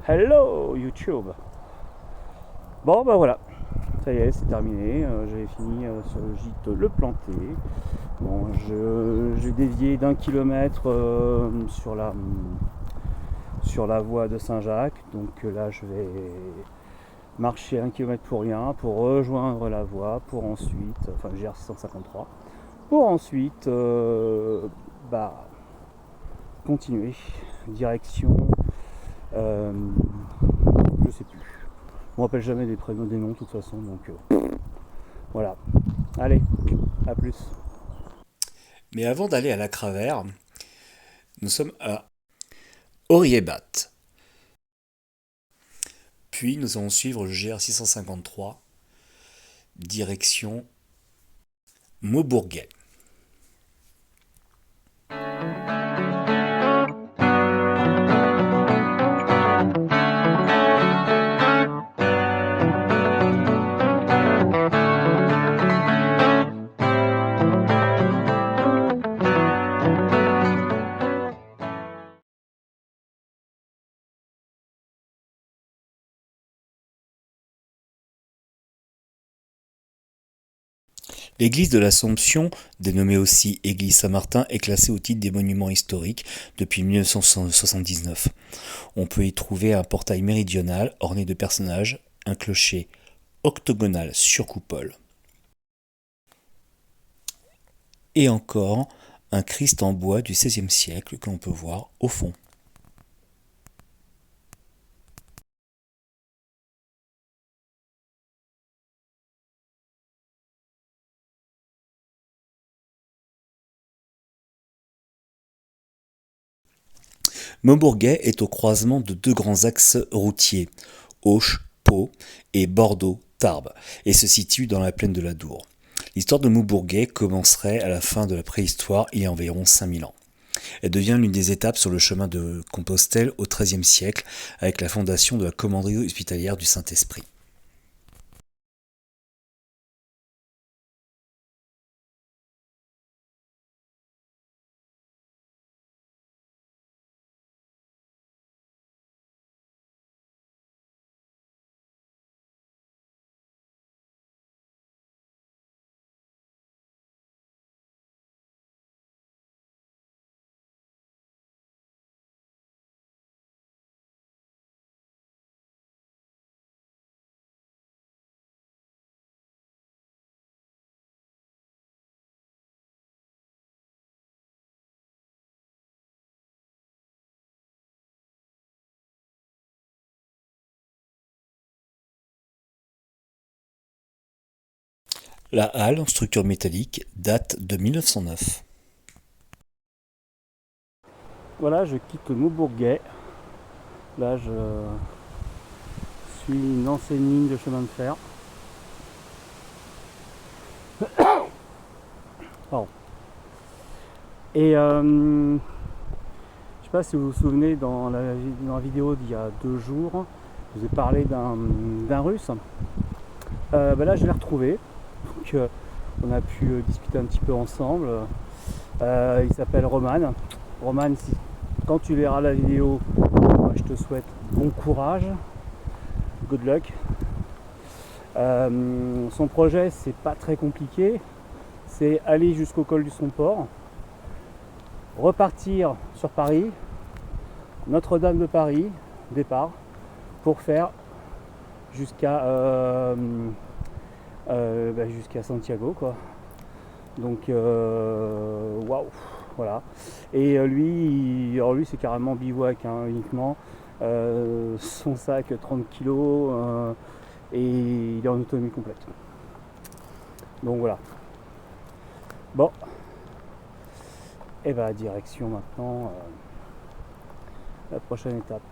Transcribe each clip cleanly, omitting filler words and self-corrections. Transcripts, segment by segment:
Hello YouTube. Bon bah voilà, ça y est, c'est terminé. J'avais fini sur le gîte Le Planté. Bon, j'ai dévié d'1 kilomètre sur la voie de Saint-Jacques. Donc là, je vais marcher 1 kilomètre pour rien, pour rejoindre la voie, pour ensuite, enfin le GR653, pour ensuite continuer direction. Je sais plus. Je me rappelle jamais des prénoms, des noms de toute façon, donc voilà. Allez, à plus. Mais avant d'aller à la Cravère, nous sommes à Oriebat. Puis nous allons suivre le GR653, direction Maubourguet. L'église de l'Assomption, dénommée aussi église Saint-Martin, est classée au titre des monuments historiques depuis 1979. On peut y trouver un portail méridional orné de personnages, un clocher octogonal sur coupole. Et encore un Christ en bois du XVIe siècle que l'on peut voir au fond. Maubourguet est au croisement de deux grands axes routiers, Auch-Pau et Bordeaux-Tarbes, et se situe dans la plaine de la Dour. L'histoire de Maubourguet commencerait à la fin de la préhistoire il y a environ 5000 ans. Elle devient l'une des étapes sur le chemin de Compostelle au XIIIe siècle avec la fondation de la commanderie hospitalière du Saint-Esprit. La halle, en structure métallique, date de 1909. Voilà, je quitte Maubourguet. Là, je suis une ancienne ligne de chemin de fer. Pardon. Et je sais pas si vous vous souvenez, dans la vidéo d'il y a 2 jours, je vous ai parlé d'un russe. Là, je l'ai retrouvé. Donc, on a pu discuter un petit peu ensemble. Il s'appelle Roman. Roman, quand tu verras la vidéo, moi, je te souhaite bon courage, good luck. Son projet, c'est pas très compliqué, c'est aller jusqu'au col du Somport, repartir sur Paris, Notre-Dame de Paris, départ, pour faire jusqu'à Santiago, quoi. Donc waouh, voilà. Et lui c'est carrément bivouac, hein, uniquement. Son sac 30 kilos et il est en autonomie complète. Donc voilà. Bon, et direction maintenant la prochaine étape.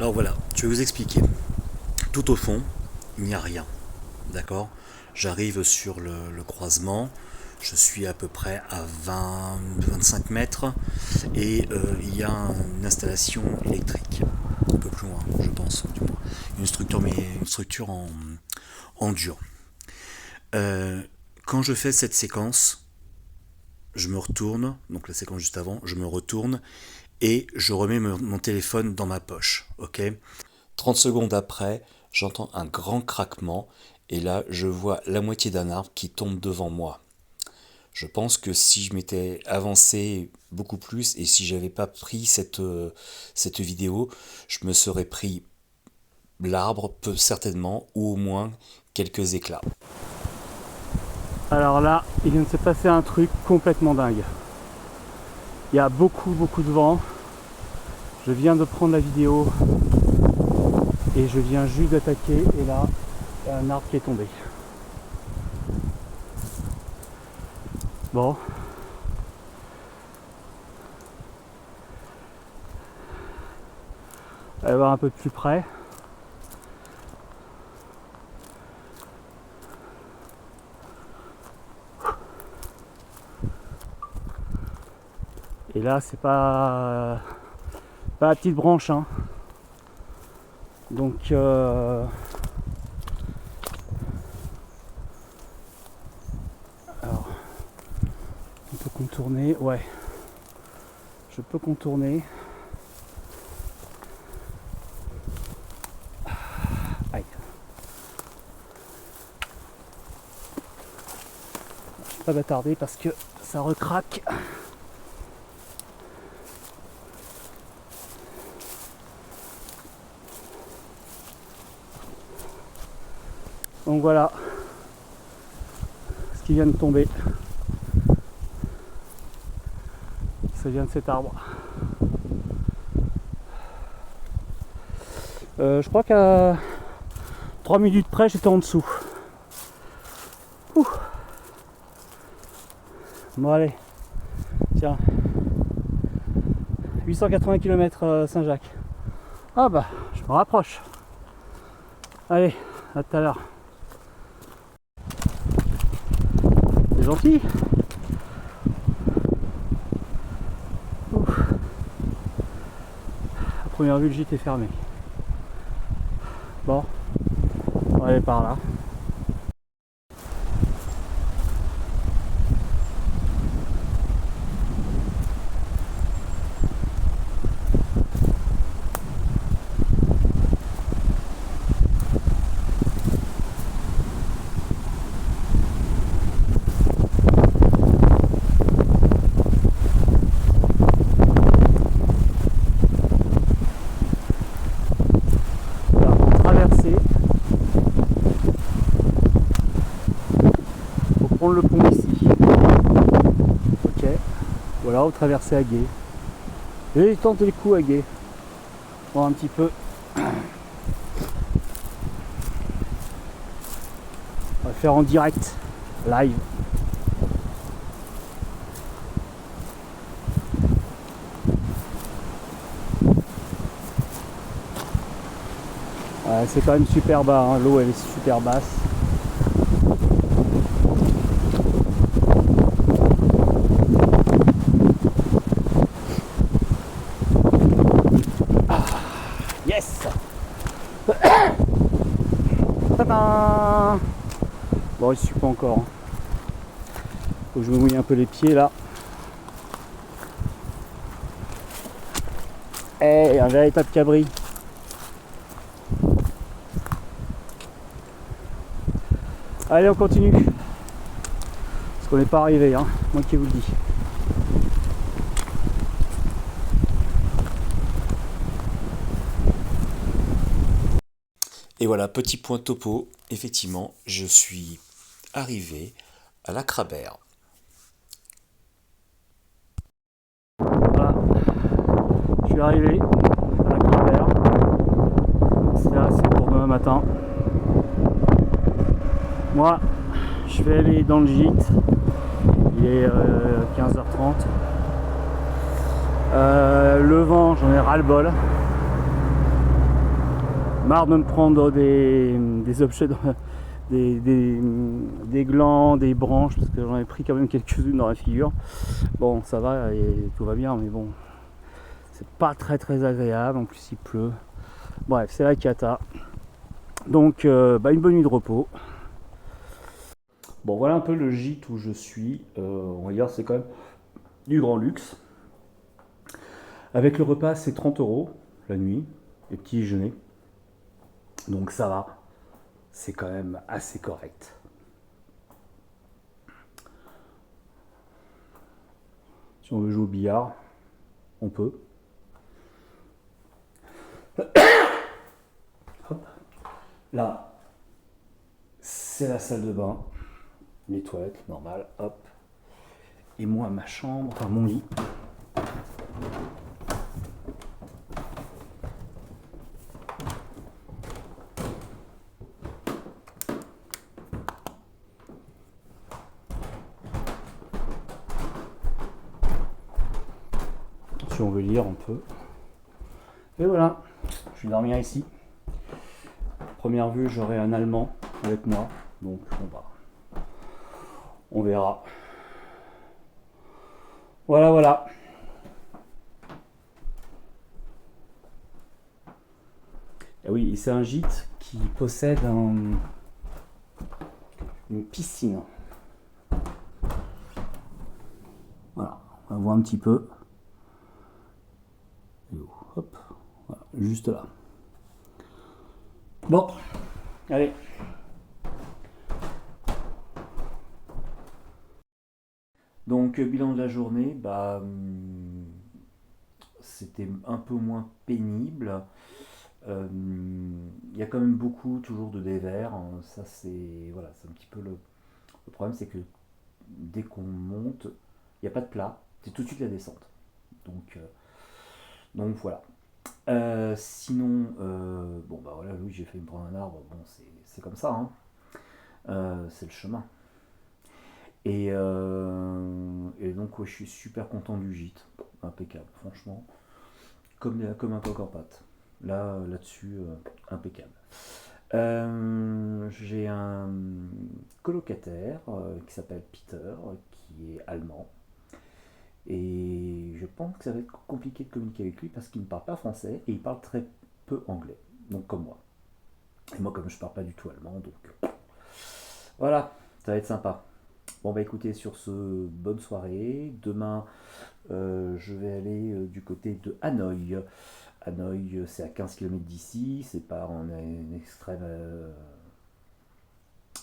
Alors voilà, je vais vous expliquer. Tout au fond, il n'y a rien. D'accord? J'arrive sur le croisement. Je suis à peu près à 20-25 mètres et il y a une installation électrique. Un peu plus loin, je pense, du moins. Une structure en dur. Quand je fais cette séquence, je me retourne, donc la séquence juste avant, je me retourne et je remets mon téléphone dans ma poche. Ok? 30 secondes après, j'entends un grand craquement et là, je vois la moitié d'un arbre qui tombe devant moi. Je pense que si je m'étais avancé beaucoup plus et si j'avais pas pris cette vidéo, je me serais pris l'arbre, peu certainement, ou au moins quelques éclats. Alors là, il vient de se passer un truc complètement dingue. Il y a beaucoup de vent. Je viens de prendre la vidéo et je viens juste d'attaquer et là, il y a un arbre qui est tombé. Bon. On va voir un peu plus près. Et là, c'est pas la petite branche, hein. Donc alors, on peut contourner, ouais. Je peux contourner. Aïe. Je vais pas m'attarder parce que ça recraque. Donc voilà ce qui vient de tomber. Ça vient de cet arbre. Je crois qu'à 3 minutes près, j'étais en dessous. Ouh. Bon allez, tiens. 880 km Saint-Jacques. Ah bah, je me rapproche. Allez, à tout à l'heure. C'est gentil. Ouf. À première vue, le gîte est fermé. Bon, on va aller par là. Prendre le pont ici. Ok. Voilà, vous traversez à Gué. Et tentez le coup à Gué. Voir un petit peu. On va faire en direct, live. Ouais, c'est quand même super bas, hein. L'eau elle est super basse. Yes. Tadam. Bon, il suit pas encore. Hein. Faut que je me mouille un peu les pieds là. Eh, un véritable cabri. Allez, on continue. Parce qu'on n'est pas arrivé, hein. Moi qui vous le dis. Et voilà, petit point topo, effectivement, je suis arrivé à la Crabère. Voilà, je suis arrivé à la Crabère. Ça, c'est pour demain matin. Moi, je vais aller dans le gîte. Il est 15h30. Le vent, j'en ai ras le bol. Marre de me prendre des objets, des glands, des branches, parce que j'en ai pris quand même quelques-unes dans la figure. Bon, ça va et tout va bien, mais bon, c'est pas très agréable. En plus, il pleut. Bref, c'est la cata. Donc, une bonne nuit de repos. Bon, voilà un peu le gîte où je suis. On va dire c'est quand même du grand luxe. Avec le repas, c'est 30 € la nuit, et petit déjeuner. Donc ça va, c'est quand même assez correct. Si on veut jouer au billard, on peut. Hop. Là, c'est la salle de bain, les toilettes, normal, hop. Et moi, ma chambre, enfin mon lit. Si on veut lire, on peut. Et voilà, je vais dormir ici. Première vue, j'aurai un Allemand avec moi, donc on verra. Voilà. Et oui, c'est un gîte qui possède une piscine. Voilà, on va voir un petit peu. Hop, voilà, juste là. Bon, allez. Donc, bilan de la journée, c'était un peu moins pénible. Il y a quand même beaucoup toujours de dévers, hein. Ça, c'est un petit peu le problème, c'est que dès qu'on monte, il n'y a pas de plat, c'est tout de suite la descente. Donc voilà. Sinon, voilà, oui, j'ai fait me prendre un arbre. Bon, c'est comme ça, hein. C'est le chemin. Et donc, ouais, je suis super content du gîte. Impeccable, franchement. Comme un coq en pâte. Là-dessus, impeccable. J'ai un colocataire qui s'appelle Peter, qui est allemand. Et je pense que ça va être compliqué de communiquer avec lui parce qu'il ne parle pas français et il parle très peu anglais. Donc comme moi. Et moi comme je parle pas du tout allemand, donc voilà, ça va être sympa. Bon écoutez, sur ce, bonne soirée. Demain, je vais aller du côté de Hanoï. Hanoï, c'est à 15 km d'ici, c'est pas en extrême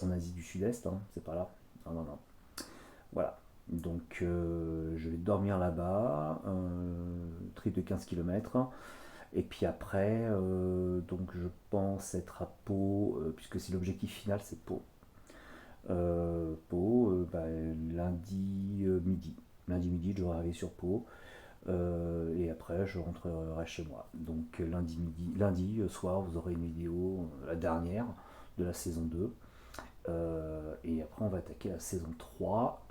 en Asie du Sud-Est, hein, c'est pas là. Non. Voilà. Donc je vais dormir là-bas, trip de 15 km. Et puis après, donc je pense être à Pau, puisque c'est l'objectif final, c'est Pau. Pau, lundi midi. Lundi midi, je devrais arriver sur Pau. Et après, je rentrerai chez moi. Donc lundi soir, vous aurez une vidéo, la dernière de la saison 2. Et après, on va attaquer la saison 3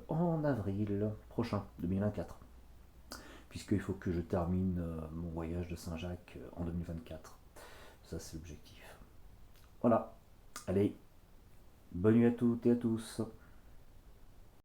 en avril prochain, 2024. Puisqu'il faut que je termine mon voyage de Saint-Jacques en 2024. Ça, c'est l'objectif. Voilà. Allez, bonne nuit à toutes et à tous.